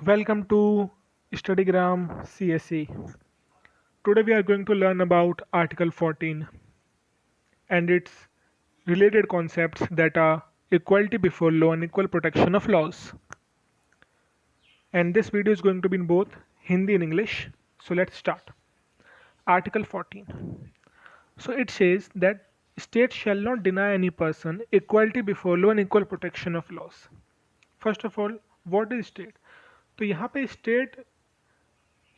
Welcome to Studygram CSE. Today we are going to learn about Article 14 and its related concepts that are equality before law and equal protection of laws. And this video is going to be in both Hindi and English. So let's start. Article 14. So it says that state shall not deny any person equality before law and equal protection of laws. First of all, what is state? तो यहाँ पे state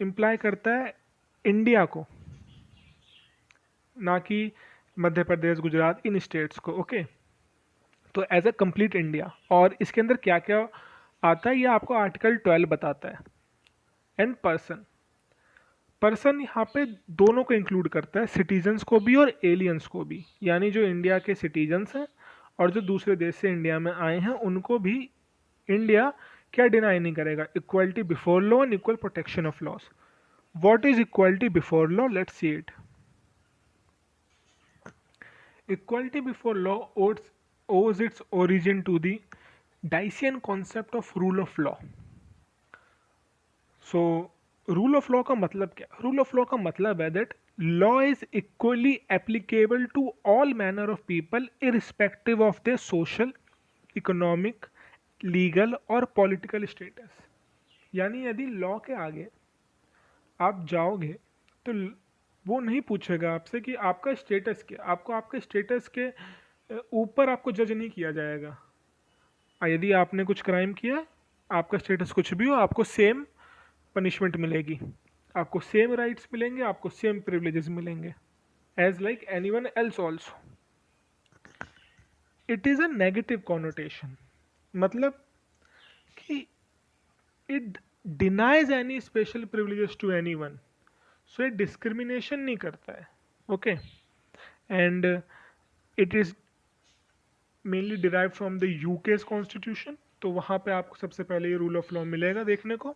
imply करता है India को, ना कि मध्य प्रदेश गुजरात इन states को। Okay, तो एज अ कंप्लीट इंडिया। और इसके अंदर क्या क्या आता है ये आपको आर्टिकल 12 बताता है। एंड पर्सन, पर्सन यहाँ पे दोनों को इंक्लूड करता है, सिटीजन्स को भी और एलियंस को भी, यानी जो इंडिया के सिटीजन्स हैं और जो दूसरे देश से इंडिया में आए हैं उनको भी इंडिया क्या डिनाई नहीं करेगा, equality before law and equal protection of loss. What is equality before law? Let's see it. Equality before law owes its origin to the Dacian concept of rule of law. So, rule of law का मतलब क्या? Rule of law का मतलब है that law is equally applicable to all manner of people irrespective of their social, economic, legal और political status. यानी यदि law के आगे आप जाओगे तो वो नहीं पूछेगा आपसे कि आपका स्टेटस क्या, आपको आपके स्टेटस के ऊपर आपको जज नहीं किया जाएगा। यदि आपने कुछ क्राइम किया, आपका स्टेटस कुछ भी हो, आपको सेम पनिशमेंट मिलेगी, आपको सेम राइट्स मिलेंगे, आपको सेम प्रिविलेजेस मिलेंगे as like anyone else also. It is a negative connotation, मतलब कि it denies any special privileges to anyone. So ये डिस्क्रिमिनेशन नहीं करता है। Okay, and it is mainly derive from the UK's constitution. तो वहाँ पे आपको सबसे पहले ये रूल ऑफ लॉ मिलेगा देखने को।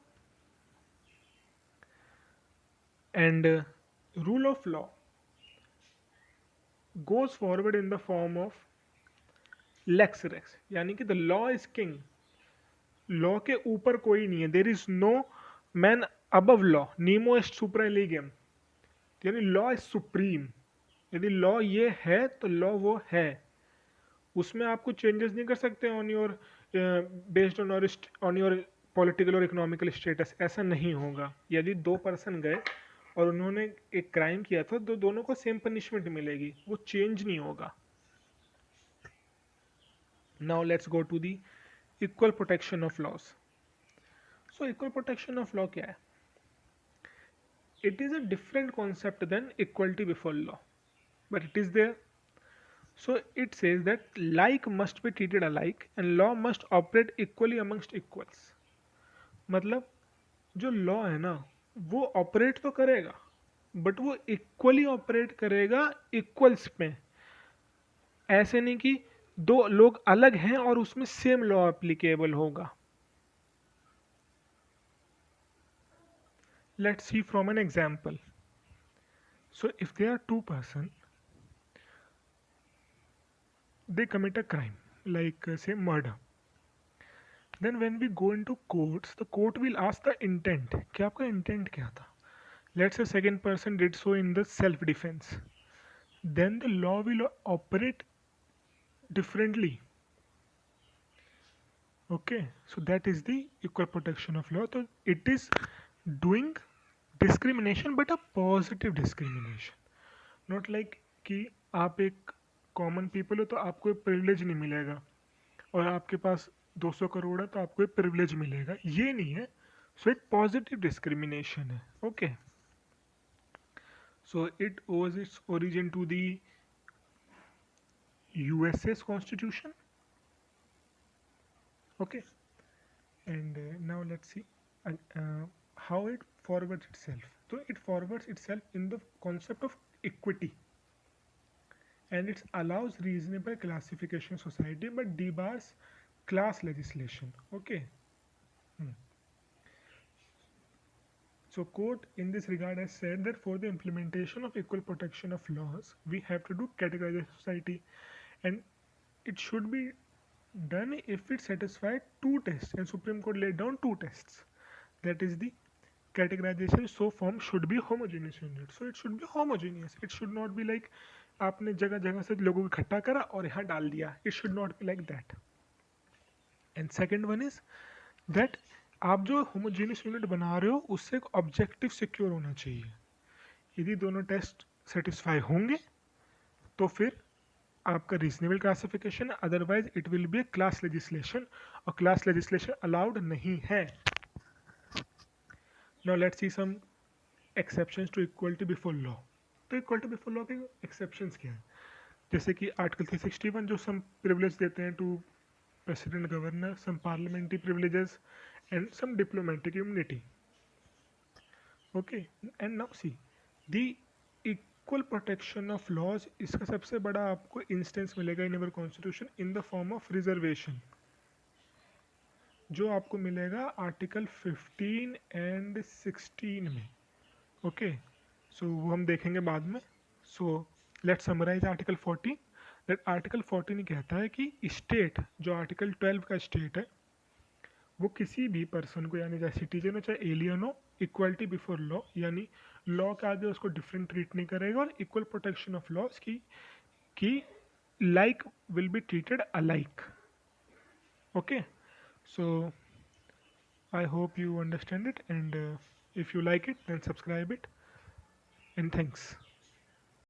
And rule of law goes forward in the form of lex rex, यानी कि the law is king, law के ऊपर कोई नहीं है। There is no man above law, nemo est supra legem, यानी लॉ इज सुप्रीम। यदि लॉ ये है तो लॉ वो है, उसमें आप कुछ चेंजेस नहीं कर सकते on your based on your political और इकोनॉमिकल स्टेटस। ऐसा नहीं होगा। यदि दो पर्सन गए और उन्होंने एक क्राइम किया था तो दोनों को सेम पनिशमेंट मिलेगी, वो चेंज नहीं होगा। Now let's go to the equal protection of laws. So equal protection of law क्या है? It is a different concept than equality before law, but it is there. So it says that like must be treated alike and law must operate equally amongst equals. मतलब जो law है ना वो operate तो करेगा but वो equally operate करेगा equals में। ऐसे नहीं कि दो लोग अलग हैं और उसमें सेम लॉ एप्लीकेबल होगा। Let's see from an example. So if there are two person, they commit a crime like say murder. Then when we go into courts, the court will ask the intent, कि आपका intent क्या था. Let's say second person did so in the self defense, then the law will operate differently. Okay, so that is the equal protection of law. So it is doing discrimination but a positive discrimination, not like कि आप एक common people हो तो आपको privilege नहीं मिलेगा और आपके पास 200 करोड़ है तो आपको एक प्रिविलेज मिलेगा, ये नहीं है। सो एक पॉजिटिव डिस्क्रिमिनेशन है। Okay, so it owes its origin to the US's constitution. Okay, and now let's see how it forwards itself. तो it forwards itself in the concept of equity and it allows reasonable classification society but debars class legislation. Okay. So court in this regard has said that for the implementation of equal protection of laws we have to do categorize society, and it should be done if it satisfied two tests, and Supreme Court laid down two tests. that is the categorization so form should be homogeneous unit, so it should be homogeneous, it should not be like आपने जगह जगह से लोगों को इकट्ठा करा और यहाँ डाल दिया, it should not be like that. And second one is that आप जो homogeneous unit बना रहे हो उससे एक objective secure होना चाहिए. यदि दोनों टेस्ट सेटिस्फाई होंगे तो फिर आपका reasonable classification, otherwise it will be a class legislation, और क्लास लेजिस्लेशन अलाउड नहीं है. Now let's see some exceptions to equality before law. तो इक्वलिटी बिफोर लॉ के एक्सेप्शंस क्या हैं? जैसे कि आर्टिकल 361 जो सम प्रिविलेज देते हैं to president governor, some parliamentary privileges and some diplomatic immunity. Okay, and now see the equal protection of laws, इसका सबसे बड़ा आपको इंस्टेंस मिलेगा in our constitution in the form of reservation, जो आपको मिलेगा आर्टिकल 15 एंड 16 में. ओके, सो वो हम देखेंगे बाद में. So let's summarise article 14. That article 14 कहता है कि स्टेट, जो आर्टिकल 12 का स्टेट है, वो किसी भी पर्सन को, यानी चाहे सिटीजन हो चाहे एलियन हो, इक्वलिटी बिफोर लॉ, यानी लॉ के आगे उसको डिफरेंट ट्रीट नहीं करेगा, और इक्वल प्रोटेक्शन ऑफ लॉज की like will be treated alike. Okay, so I hope you understand it, and if you like it then subscribe it, and thanks.